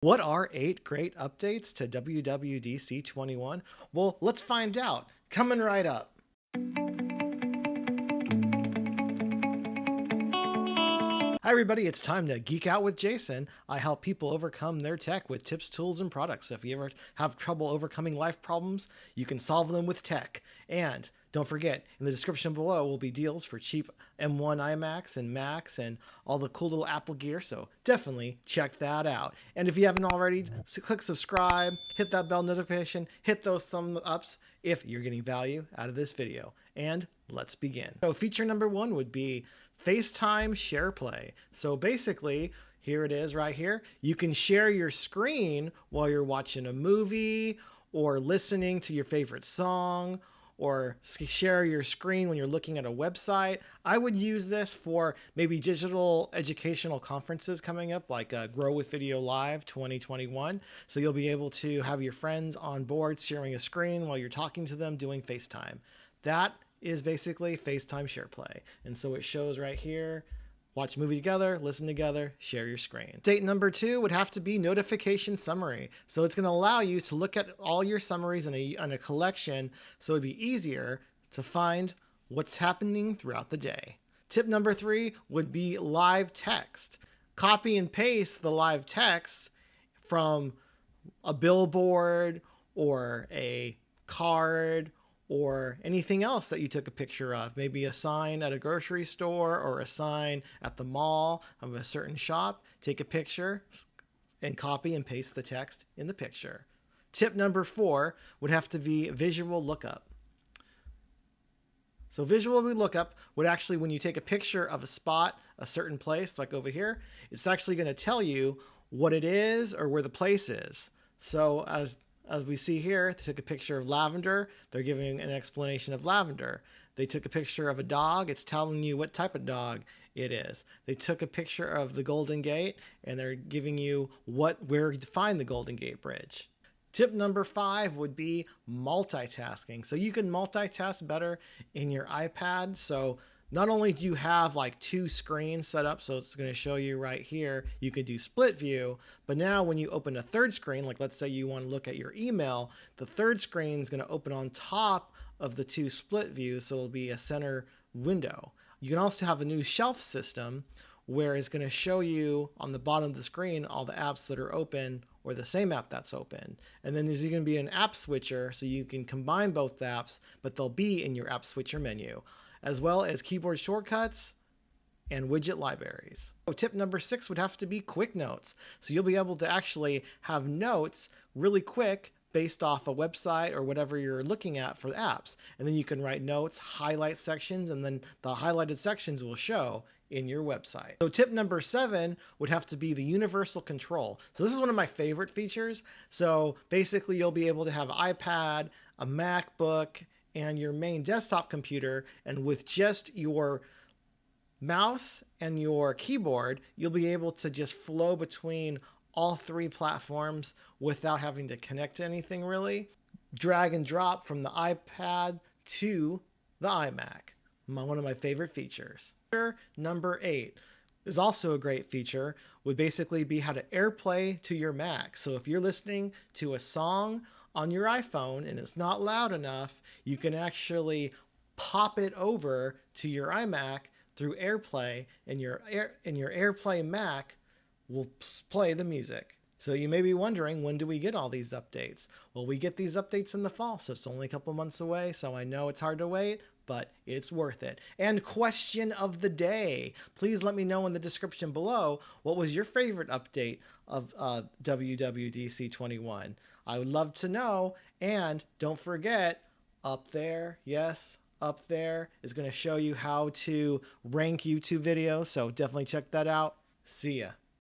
What are 8 great updates to WWDC21? Well, let's find out. Coming right up. Hi everybody, it's time to geek out with Jason. I help people overcome their tech with tips, tools, and products. So if you ever have trouble overcoming life problems, you can solve them with tech. And don't forget, in the description below will be deals for cheap M1 iMacs and Macs and all the cool little Apple gear, so definitely check that out. And if you haven't already, click subscribe, hit that bell notification, hit those thumbs ups if you're getting value out of this video. And let's begin. So feature number 1 would be Facetime SharePlay. So basically, here it is right here. You can share your screen while you're watching a movie or listening to your favorite song, or share your screen when you're looking at a website. I would use this for maybe digital educational conferences coming up, like Grow with Video Live 2021. So you'll be able to have your friends on board sharing a screen while you're talking to them doing FaceTime. That is basically FaceTime SharePlay. And so it shows right here, watch a movie together, listen together, share your screen. Update number 2 would have to be notification summary. So it's going to allow you to look at all your summaries in a collection, so it'd be easier to find what's happening throughout the day. Tip number 3 would be live text. Copy and paste the live text from a billboard or a card or anything else that you took a picture of, maybe a sign at a grocery store or a sign at the mall of a certain shop. Take a picture and copy and paste the text in the picture. Tip number 4 would have to be visual lookup. So visual lookup would actually, when you take a picture of a spot, a certain place, like over here, it's actually going to tell you what it is or where the place is. So as we see here, they took a picture of lavender. They're giving an explanation of lavender. They took a picture of a dog. It's telling you what type of dog it is. They took a picture of the Golden Gate, and they're giving you where to find the Golden Gate Bridge. Tip number 5 would be multitasking. So you can multitask better in your iPad. So not only do you have like 2 screens set up, so it's going to show you right here, you can do split view, but now when you open a third screen, like let's say you want to look at your email, the third screen is going to open on top of the 2 split views, so it'll be a center window. You can also have a new shelf system where it's going to show you on the bottom of the screen all the apps that are open or the same app that's open. And then there's going to be an app switcher, so you can combine both apps, but they'll be in your app switcher menu, as well as keyboard shortcuts and widget libraries. So tip number 6 would have to be quick notes. So you'll be able to actually have notes really quick based off a website or whatever you're looking at for the apps. And then you can write notes, highlight sections, and then the highlighted sections will show in your website. So tip number 7 would have to be the universal control. So this is one of my favorite features. So basically you'll be able to have an iPad, a MacBook, and your main desktop computer, and with just your mouse and your keyboard, you'll be able to just flow between all 3 platforms without having to connect to anything really. Drag and drop from the iPad to the iMac. One of my favorite features. Number 8 is also a great feature, would basically be how to AirPlay to your Mac. So if you're listening to a song on your iPhone and it's not loud enough, you can actually pop it over to your iMac through AirPlay, and your AirPlay Mac will play the music. So you may be wondering, when do we get all these updates? Well, we get these updates in the fall, so it's only a couple months away, so I know it's hard to wait, but it's worth it. And question of the day. Please let me know in the description below, what was your favorite update of WWDC21? I would love to know. And don't forget, up there, yes, up there is going to show you how to rank YouTube videos, so definitely check that out. See ya.